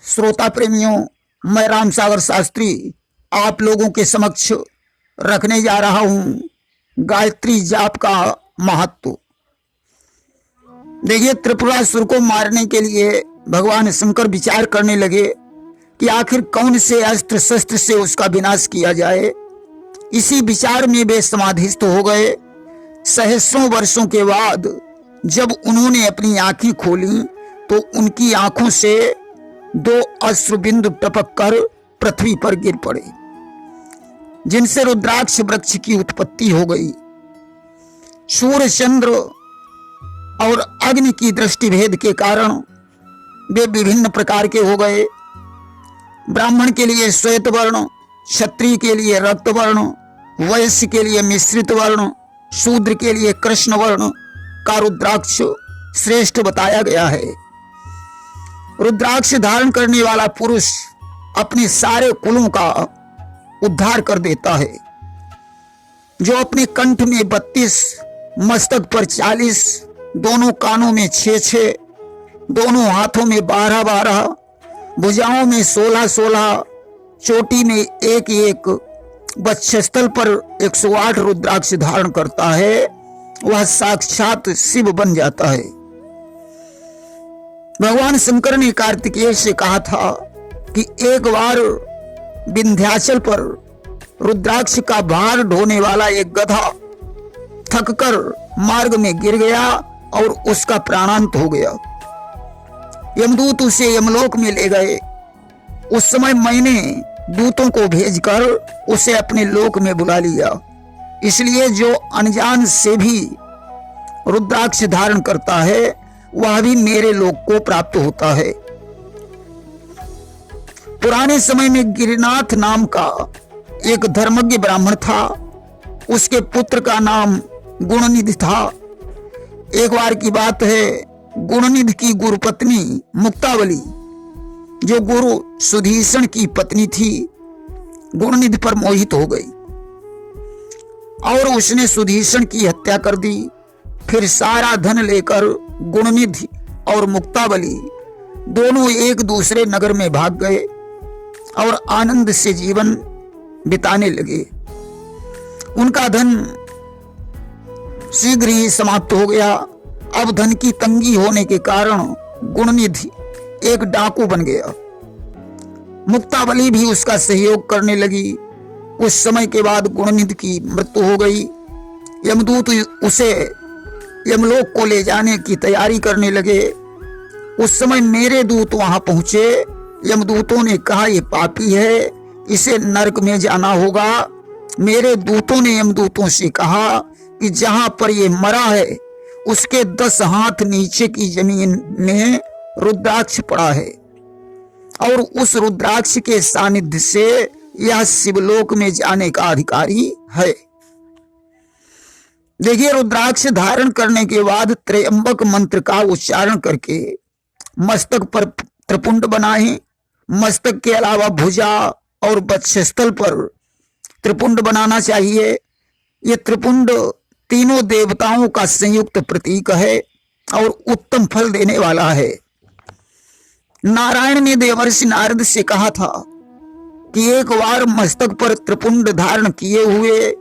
श्रोता प्रेमियों, मैं राम सागर शास्त्री आप लोगों के समक्ष रखने जा रहा हूं गायत्री जाप का महत्व। देखिए, त्रिपुरासुर को मारने के लिए भगवान शंकर विचार करने लगे कि आखिर कौन से अस्त्र शस्त्र से उसका विनाश किया जाए। इसी विचार में वे समाधिस्थ हो गए। सहस्रों वर्षों के बाद जब उन्होंने अपनी आंखें खोली तो उनकी आंखों से 2 अश्रुबिंदु टपक कर पृथ्वी पर गिर पड़े, जिनसे रुद्राक्ष वृक्ष की उत्पत्ति हो गई। सूर्य, चंद्र और अग्नि की दृष्टि भेद के कारण वे विभिन्न प्रकार के हो गए। ब्राह्मण के लिए श्वेत वर्ण, क्षत्रिय के लिए रक्त वर्ण, वैश्य के लिए मिश्रित वर्ण, शूद्र के लिए कृष्ण वर्ण का रुद्राक्ष श्रेष्ठ बताया गया है। रुद्राक्ष धारण करने वाला पुरुष अपने सारे कुलों का उद्धार कर देता है। जो अपने कंठ में 32, मस्तक पर 40, दोनों कानों में 6, दोनों हाथों में 12, भुजाओं में 16, चोटी में 1, वक्षस्थल पर 108 रुद्राक्ष धारण करता है, वह साक्षात शिव बन जाता है। भगवान शंकर ने कार्तिकेय से कहा था कि एक बार विंध्याचल पर रुद्राक्ष का भार ढोने वाला एक गधा थककर मार्ग में गिर गया और उसका प्राणांत हो गया। यमदूत उसे यमलोक में ले गए। उस समय मैंने दूतों को भेजकर उसे अपने लोक में बुला लिया। इसलिए जो अनजान से भी रुद्राक्ष धारण करता है वह भी मेरे लोक को प्राप्त होता है। पुराने समय में गिरिनाथ नाम का एक धर्मज्ञ ब्राह्मण था। उसके पुत्र का नाम गुणनिधि था। एक बार की बात है, गुणनिधि की गुरुपत्नी मुक्तावली, जो गुरु सुधीषण की पत्नी थी, गुणनिधि पर मोहित हो गई और उसने सुधीषण की हत्या कर दी। फिर सारा धन लेकर गुणनिधि और मुक्तावली दोनों एक दूसरे नगर में भाग गए और आनंद से जीवन बिताने लगे। उनका धन शीघ्र ही समाप्त हो गया। अब धन की तंगी होने के कारण गुणनिधि एक डाकू बन गया। मुक्तावली भी उसका सहयोग करने लगी। कुछ समय के बाद गुणनिधि की मृत्यु हो गई। यमदूत उसे यमलोक को ले जाने की तैयारी करने लगे। उस समय मेरे दूत वहां पहुंचे। यमदूतों ने कहा, यह पापी है, इसे नरक में जाना होगा। मेरे दूतों ने यमदूतों से कहा कि जहां पर यह मरा है उसके 10 हाथ नीचे की जमीन में रुद्राक्ष पड़ा है और उस रुद्राक्ष के सानिध्य से यह शिवलोक में जाने का अधिकारी है। देखिए, रुद्राक्ष धारण करने के बाद त्रयंबक मंत्र का उच्चारण करके मस्तक पर त्रिपुंड बनाएं। मस्तक के अलावा भुजा और वक्षस्थल पर त्रिपुंड बनाना चाहिए। यह त्रिपुंड तीनों देवताओं का संयुक्त प्रतीक है और उत्तम फल देने वाला है। नारायण ने देवर्षि नारद से कहा था कि एक बार मस्तक पर त्रिपुंड धारण किए हुए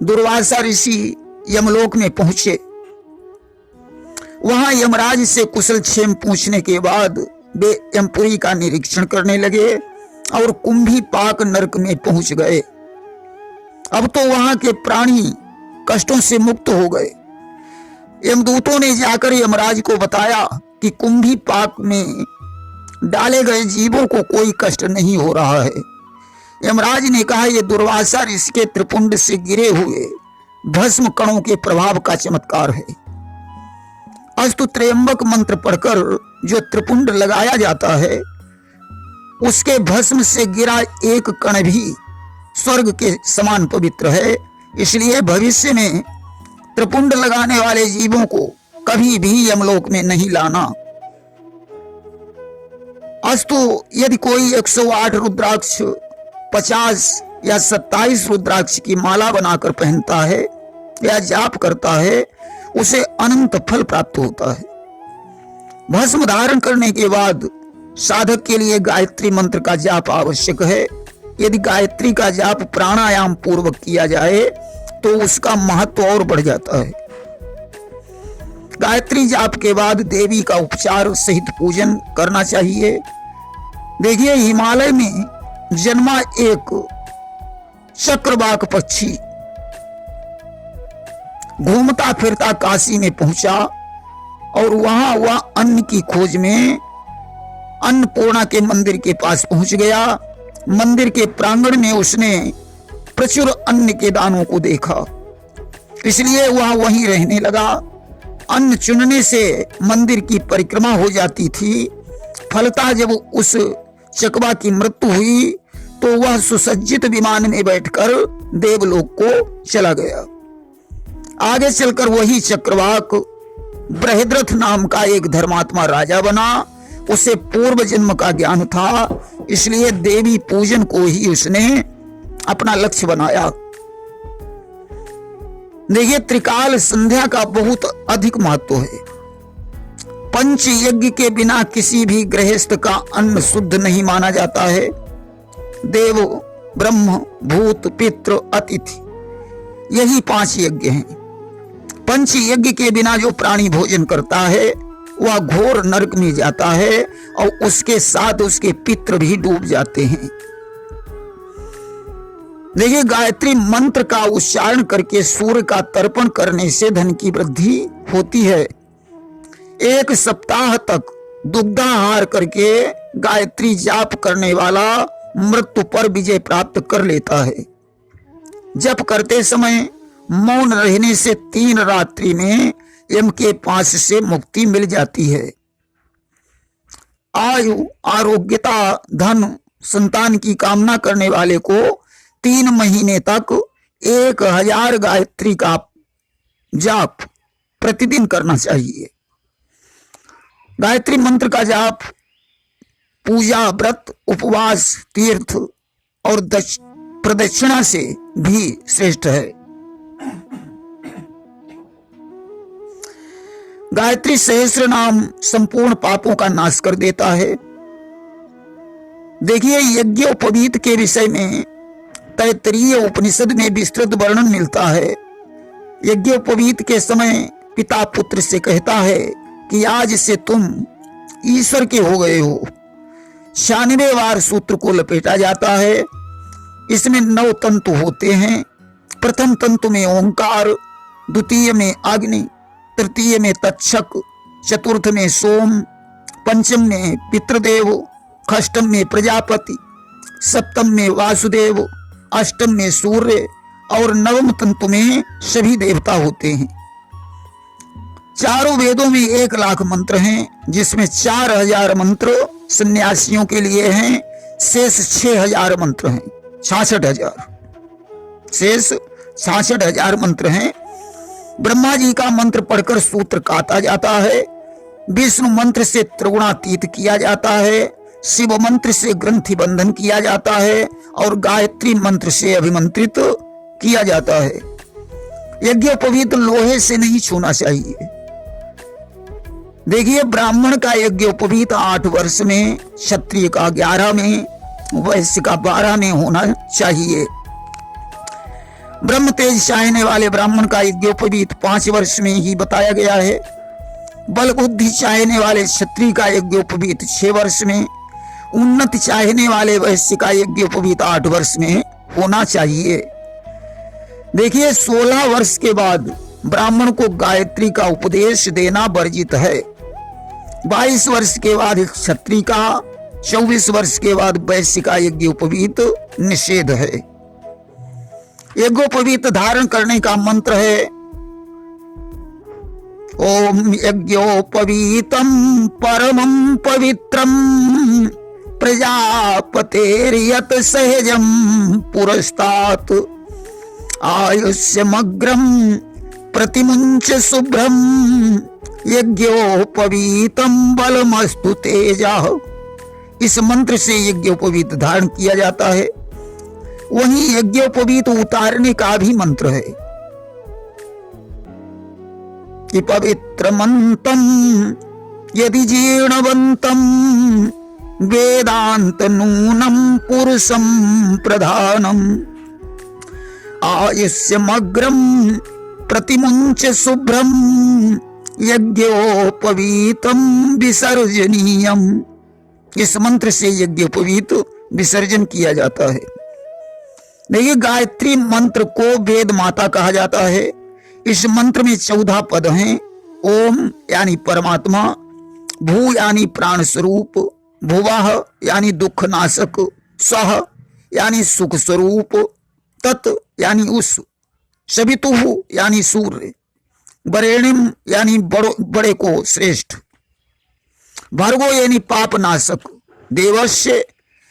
दुर्वासा ऋषि यमलोक में पहुंचे। वहां यमराज से कुशल क्षेम पूछने के बाद वे यमपुरी का निरीक्षण करने लगे और कुंभी पाक नरक में पहुंच गए। अब तो वहां के प्राणी कष्टों से मुक्त हो गए। यमदूतों ने जाकर यमराज को बताया कि कुंभी पाक में डाले गए जीवों को कोई कष्ट नहीं हो रहा है। यमराज ने कहा, यह दुर्वासा ऋषि के त्रिपुंड से गिरे हुए भस्म कणों के प्रभाव का चमत्कार है। अस्तु त्रयंबक मंत्र पढ़कर जो त्रिपुंड लगाया जाता है उसके भस्म से गिरा एक कण भी स्वर्ग के समान पवित्र है। इसलिए भविष्य में त्रिपुंड लगाने वाले जीवों को कभी भी यमलोक में नहीं लाना। अस्तु यदि कोई 108 रुद्राक्ष, 50 या 27 रुद्राक्ष की माला बनाकर पहनता है या जाप करता है, उसे अनंत फल प्राप्त होता है। भस्म धारण करने के बाद साधक के लिए गायत्री मंत्र का जाप आवश्यक है। यदि गायत्री का जाप प्राणायाम पूर्वक किया जाए तो उसका महत्व और बढ़ जाता है। गायत्री जाप के बाद देवी का उपचार सहित पूजन करना चाहिए। देखिए, हिमालय में जन्मा एक चक्रवाक पक्षी घूमता फिरता काशी में पहुंचा और वहां वह अन्न की खोज में अन्नपूर्णा के मंदिर के पास पहुंच गया। मंदिर के प्रांगण में उसने प्रचुर अन्न के दानों को देखा, इसलिए वह वहीं रहने लगा। अन्न चुनने से मंदिर की परिक्रमा हो जाती थी। फलतः जब उस चकवा की मृत्यु हुई तो वह सुसज्जित विमान में बैठकर देवलोक को चला गया। आगे चलकर वही चक्रवाक बृहद्रथ नाम का एक धर्मात्मा राजा बना। उसे पूर्व जन्म का ज्ञान था, इसलिए देवी पूजन को ही उसने अपना लक्ष्य बनाया। देखिए, त्रिकाल संध्या का बहुत अधिक महत्व है। पंच यज्ञ के बिना किसी भी गृहस्थ का अन्न शुद्ध नहीं माना जाता है। देव, ब्रह्म, भूत, पितृ, अतिथि, यही 5 यज्ञ हैं। पंच यज्ञ के बिना जो प्राणी भोजन करता है वह घोर नरक में जाता है और उसके साथ उसके पितृ भी डूब जाते हैं। देखिए, गायत्री मंत्र का उच्चारण करके सूर्य का तर्पण करने से धन की वृद्धि होती है। 1 सप्ताह तक दुग्धाहार करके गायत्री जाप करने वाला मृत्यु पर विजय प्राप्त कर लेता है। जप करते समय मौन रहने से 3 रात्रि में यम के पास से मुक्ति मिल जाती है। आयु, आरोग्यता, धन, संतान की कामना करने वाले को 3 महीने तक 1000 गायत्री का जाप प्रतिदिन करना चाहिए। गायत्री मंत्र का जाप पूजा, व्रत, उपवास, तीर्थ और प्रदक्षिणा से भी श्रेष्ठ है। गायत्री सहस्त्र नाम संपूर्ण पापों का नाश कर देता है। देखिए, यज्ञोपवीत के विषय में तैत्तरीय उपनिषद में विस्तृत वर्णन मिलता है। यज्ञोपवीत के समय पिता पुत्र से कहता है कि आज से तुम ईश्वर के हो गए हो। 96 बार सूत्र को लपेटा जाता है। इसमें 9 तंतु होते हैं। प्रथम तंतु में ओंकार, द्वितीय में अग्नि, तृतीय में तक्षक, चतुर्थ में सोम, पंचम में पितृदेव, षष्ठम में प्रजापति, सप्तम में वासुदेव, अष्टम में सूर्य और नवम तंतु में सभी देवता होते हैं। चारों वेदों में 1 लाख मंत्र हैं, जिसमें 4000 मंत्र सन्यासियों के लिए हैं। शेष 6000 मंत्र हैं। 66,000 शेष 66,000 मंत्र हैं। ब्रह्मा जी का मंत्र पढ़कर सूत्र काटा जाता है। विष्णु मंत्र से त्रिगुणातीत किया जाता है। शिव मंत्र से ग्रंथि बंधन किया जाता है और गायत्री मंत्र से अभिमंत्रित किया जाता है। यज्ञोपवीत लोहे से नहीं छूना चाहिए। देखिए, ब्राह्मण का यज्ञोपवीत 8 वर्ष में, क्षत्रिय का 11 में, वैश्य का 12 में होना चाहिए। ब्रह्म तेज चाहने वाले ब्राह्मण का यज्ञोपवीत 5 वर्ष में ही बताया गया है। बल बुद्धि चाहने वाले क्षत्रिय का यज्ञोपवीत 6 वर्ष में, उन्नति चाहने वाले वैश्य का यज्ञोपवीत 8 वर्ष में होना चाहिए। देखिए, 16 वर्ष के बाद ब्राह्मण को गायत्री का उपदेश देना वर्जित है। 22 वर्ष के बाद क्षत्रिय का, 24 वर्ष के बाद वैश्य का यज्ञोपवीत निषेध है। यज्ञोपवीत धारण करने का मंत्र है ओम यज्ञोपवीतम परमं पवित्रम प्रजापतेर्यत सहजम पुरस्तात् आयुष्यमग्रम प्रतिमुंच शुभ्रम यज्ञोपवीतम बलमस्तु तेजः। इस मंत्र से यज्ञोपवीत धारण किया जाता है। वहीं यज्ञोपवीत उतारने का भी मंत्र है कि पवित्रमंतम यदि जीर्णवंतम वेदांत नूनम पुरुषम प्रधानम आयुष्यमग्रम प्रतिमुंच शुभ्रम यज्ञोपवीतम विसर्जनीयम। इस मंत्र से यज्ञोपवीत विसर्जन किया जाता है। देखिए, गायत्री मंत्र को वेद माता कहा जाता है। इस मंत्र में 14 पद हैं। ओम यानी परमात्मा, भू यानी प्राण स्वरूप, भुवः यानी दुख नाशक, सह यानी सुख स्वरूप, तत् यानी उस, सवितुः यानी सूर्य, वरेण्यम यानी बड़े को श्रेष्ठ, भर्गो यानी पाप नाशक, देवस्य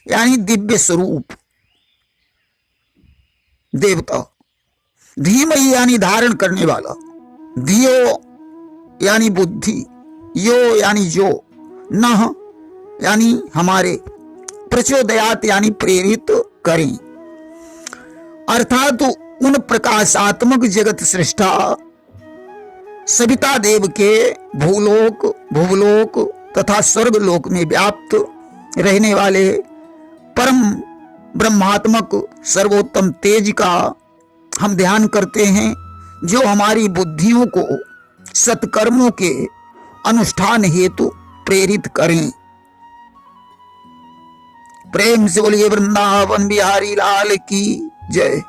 यानी दिव्य स्वरूप देवता, धीमहि यानी धारण करने वाला, धियो यानी बुद्धि, यो यानी जो, नह यानी हमारे, प्रचोदयात यानी प्रेरित करें। अर्थात उन प्रकाशात्मक जगत सृष्टा सविता देव के भूलोक, भुवलोक तथा स्वर्गलोक में व्याप्त रहने वाले परम ब्रह्मात्मक सर्वोत्तम तेज का हम ध्यान करते हैं, जो हमारी बुद्धियों को सत्कर्मों के अनुष्ठान हेतु प्रेरित करें। प्रेम से बोलिए वृंदावन बिहारी लाल की जय।